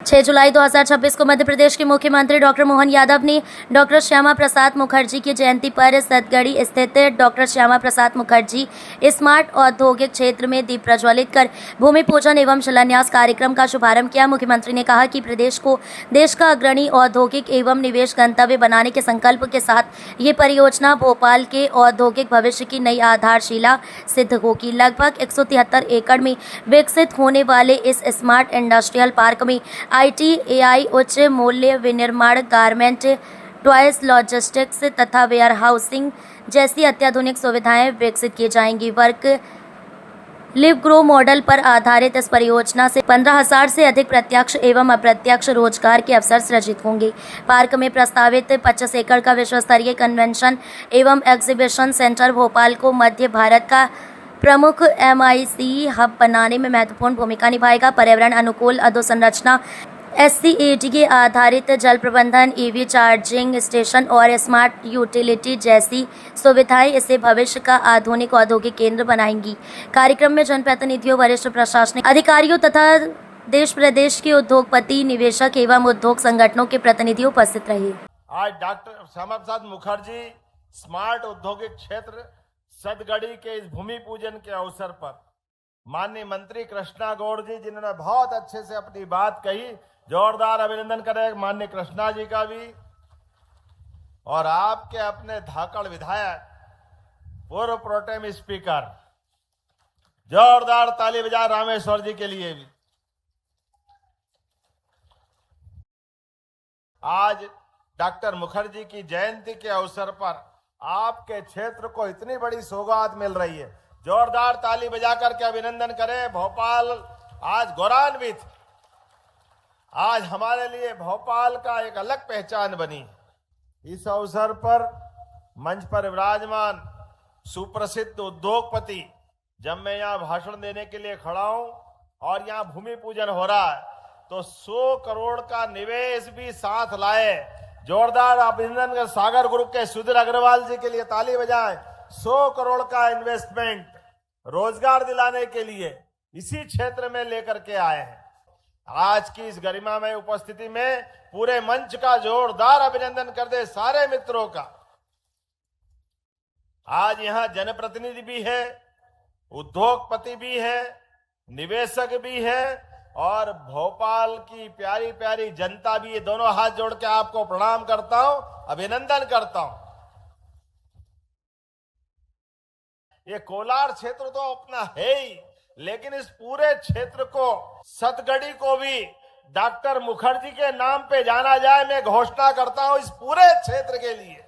6 जुलाई 2026 को मध्य प्रदेश के मुख्यमंत्री डॉक्टर मोहन यादव ने डॉक्टर श्यामा प्रसाद मुखर्जी की जयंती पर सतगड़ी स्थित डॉक्टर श्यामा प्रसाद मुखर्जी स्मार्ट औद्योगिक क्षेत्र में दीप प्रज्वलित कर भूमि पूजन एवं शिलान्यास कार्यक्रम का शुभारंभ किया। मुख्यमंत्री ने कहा कि प्रदेश को देश का अग्रणी औद्योगिक एवं निवेश गंतव्य बनाने के संकल्प के साथ ये परियोजना भोपाल के औद्योगिक भविष्य की नई आधारशिला सिद्ध होगी। लगभग 173 एकड़ में विकसित होने वाले इस स्मार्ट इंडस्ट्रियल पार्क में IT, AI, उच्च मूल्य विनिर्माण, गारमेंट, टॉयज, लॉजिस्टिक्स तथा वेयर हाउसिंग जैसी अत्याधुनिक सुविधाएं विकसित की जाएंगी। वर्क लिव ग्रो मॉडल पर आधारित इस परियोजना से 15,000 से अधिक प्रत्यक्ष एवं अप्रत्यक्ष रोजगार के अवसर सृजित होंगे। पार्क में प्रस्तावित 25 एकड़ का विश्व स्तरीय कन्वेंशन एवं एग्जीबिशन सेंटर भोपाल को मध्य भारत का प्रमुख MIC हब बनाने में महत्वपूर्ण भूमिका निभाएगा। पर्यावरण अनुकूल अधोसंरचना, SCADA आधारित जल प्रबंधन, EV चार्जिंग स्टेशन और स्मार्ट यूटिलिटी जैसी सुविधाएं इसे भविष्य का आधुनिक औद्योगिक केंद्र बनाएंगी। कार्यक्रम में जनप्रतिनिधियों, वरिष्ठ प्रशासनिक अधिकारियों तथा देश प्रदेश के उद्योगपति, निवेशक एवं उद्योग संगठनों के प्रतिनिधि उपस्थित रहे। आज डॉक्टर श्यामा प्रसाद मुखर्जी स्मार्ट औद्योगिक क्षेत्र सतगड़ी के इस भूमि पूजन के अवसर पर माननीय मंत्री कृष्णा गौड़ जी, जिन्होंने बहुत अच्छे से अपनी बात कही, जोरदार अभिनंदन करें माननीय कृष्णा जी का भी, और आपके अपने धाकड़ विधायक पूर्व प्रोटेम स्पीकर, जोरदार ताली बजा रामेश्वर जी के लिए भी। आज डॉक्टर मुखर्जी की जयंती के अवसर पर आपके क्षेत्र को इतनी बड़ी सौगात मिल रही है। जोरदार ताली बजा करके अभिनंदन करें। भोपाल आज गौरवान्वित, आज हमारे लिए भोपाल का एक अलग पहचान बनी। इस अवसर पर मंच पर विराजमान सुप्रसिद्ध उद्योगपति, जब मैं यहाँ भाषण देने के लिए खड़ा हूं और यहाँ भूमि पूजन हो रहा है तो 100 करोड़ का निवेश भी साथ लाए। जोरदार अभिनंदन कर सागर ग्रुप के सुधीर अग्रवाल जी के लिए ताली बजाएं। 100 करोड़ का इन्वेस्टमेंट रोजगार दिलाने के लिए इसी क्षेत्र में लेकर के आए हैं। आज की इस गरिमामय उपस्थिति में पूरे मंच का जोरदार अभिनंदन कर दे सारे मित्रों का। आज यहां जनप्रतिनिधि भी है, उद्योगपति भी है, निवेशक भी है और भोपाल की प्यारी प्यारी जनता भी। ये दोनों हाथ जोड़ के आपको प्रणाम करता हूं, अभिनंदन करता हूं। ये कोलार क्षेत्र तो अपना है ही, लेकिन इस पूरे क्षेत्र को, सतगड़ी को भी डॉक्टर मुखर्जी के नाम पे जाना जाए। मैं घोषणा करता हूं इस पूरे क्षेत्र के लिए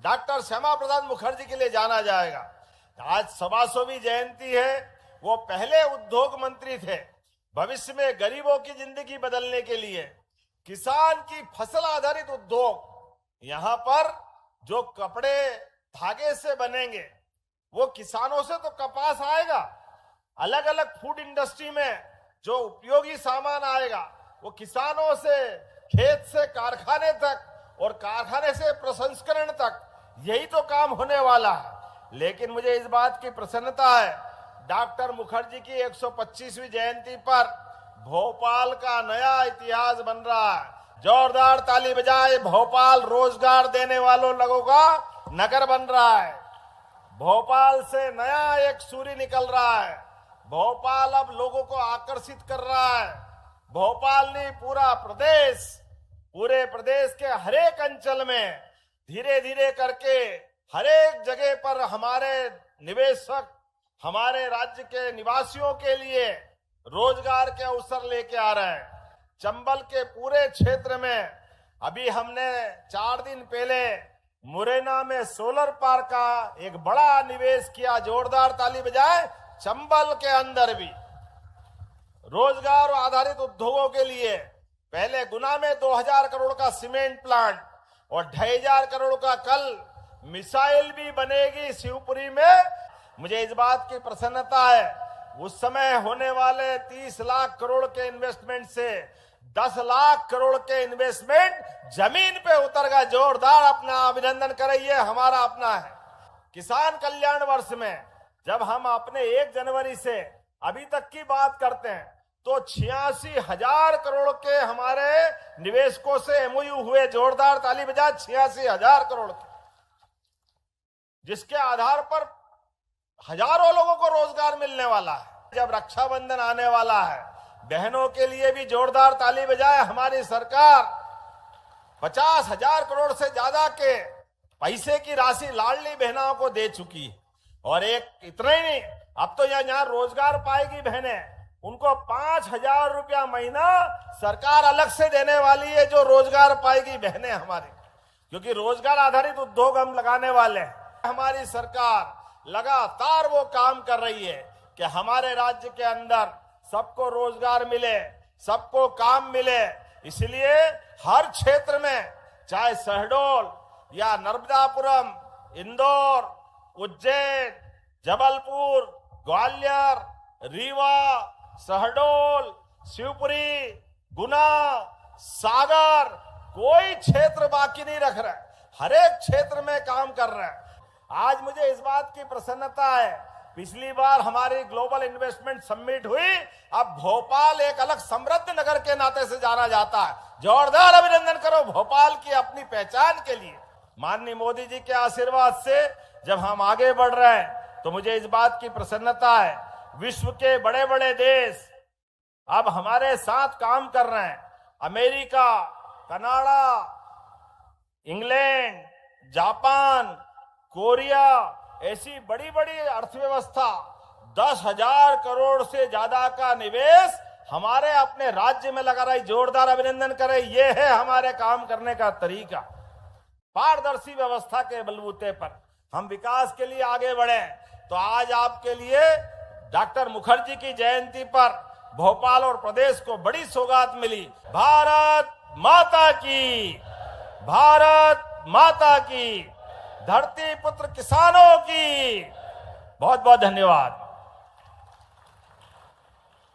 डॉक्टर श्यामा प्रसाद मुखर्जी के लिए जाना जाएगा। आज 125वीं जयंती है। वो पहले उद्योग मंत्री थे। भविष्य में गरीबों की जिंदगी बदलने के लिए किसान की फसल आधारित उद्योग, यहां पर जो कपड़े धागे से बनेंगे वो किसानों से तो कपास आएगा, अलग अलग फूड इंडस्ट्री में जो उपयोगी सामान आएगा वो किसानों से, खेत से कारखाने तक और कारखाने से प्रसंस्करण तक, यही तो काम होने वाला है। लेकिन मुझे इस बात की प्रसन्नता है, डॉक्टर मुखर्जी की 125वीं जयंती पर भोपाल का नया इतिहास बन रहा है। जोरदार ताली बजाए। भोपाल रोजगार देने वालों लोगों का नगर बन रहा है। भोपाल से नया एक सूर्य निकल रहा है। भोपाल अब लोगों को आकर्षित कर रहा है। भोपाल ने पूरा प्रदेश, पूरे प्रदेश के हरेक अंचल में धीरे धीरे करके हरेक जगह पर हमारे निवेशक, हमारे राज्य के निवासियों के लिए रोजगार के अवसर लेके आ रहे हैं। चंबल के पूरे क्षेत्र में अभी हमने 4 दिन पहले मुरैना में सोलर पार्क का एक बड़ा निवेश किया। जोरदार ताली बजाएं। चंबल के अंदर भी रोजगार आधारित उद्योगों के लिए पहले गुना में 2000 करोड़ का सीमेंट प्लांट और 2500 करोड़ का कल मिसाइल भी बनेगी शिवपुरी में। मुझे इस बात की प्रसन्नता है, उस समय होने वाले 30 लाख करोड़ के इन्वेस्टमेंट से 10 लाख करोड़ के इन्वेस्टमेंट जमीन पे उतर गया। जोरदार अपना अभिनंदन करिए, हमारा अपना है। किसान कल्याण वर्ष में जब हम अपने 1 जनवरी से अभी तक की बात करते हैं तो 86,000 करोड़ के हमारे निवेशकों से एमओयू हुए। जोरदार ताली बजाए 86,000 करोड़ के, जिसके आधार पर हजारों लोगों को रोजगार मिलने वाला है। जब रक्षाबंधन आने वाला है, बहनों के लिए भी जोरदार ताली बजाए। हमारी सरकार 50,000 करोड़ से ज्यादा के पैसे की राशि लाडली बहनों को दे चुकी है। और एक इतना ही नहीं, अब तो यहाँ रोजगार पाएगी बहनें, उनको 5,000 रुपया महीना सरकार अलग से देने वाली है, जो रोजगार पाएगी बहनें हमारी, क्योंकि रोजगार आधारित उद्योग हम लगाने वाले हैं। हमारी सरकार लगातार वो काम कर रही है कि हमारे राज्य के अंदर सबको रोजगार मिले, सबको काम मिले। इसलिए हर क्षेत्र में, चाहे शहडोल या नर्मदापुरम, इंदौर, उज्जैन, जबलपुर, ग्वालियर, रीवा, शहडोल, शिवपुरी, गुना, सागर, कोई क्षेत्र बाकी नहीं रख रहा है। हर एक क्षेत्र में काम कर रहा है। आज मुझे इस बात की प्रसन्नता है, पिछली बार हमारी ग्लोबल इन्वेस्टमेंट समिट हुई, अब भोपाल एक अलग समृद्ध नगर के नाते से जाना जाता है। जोरदार अभिनंदन करो भोपाल की अपनी पहचान के लिए। माननीय मोदी जी के आशीर्वाद से जब हम आगे बढ़ रहे हैं, तो मुझे इस बात की प्रसन्नता है, विश्व के बड़े बड़े देश अब हमारे साथ काम कर रहे हैं। America, Canada, England, Japan, Korea, ऐसी बड़ी बड़ी अर्थव्यवस्था, 10,000 करोड़ से ज्यादा का निवेश हमारे अपने राज्य में लगा रही। जोरदार अभिनंदन करें। यह है हमारे काम करने का तरीका। पारदर्शी व्यवस्था के बलबूते पर हम विकास के लिए आगे बढ़े। तो आज आपके लिए डॉक्टर मुखर्जी की जयंती पर भोपाल और प्रदेश को बड़ी सौगात मिली। भारत माता की, भारत माता की, धरती पुत्र किसानों की। बहुत बहुत धन्यवाद।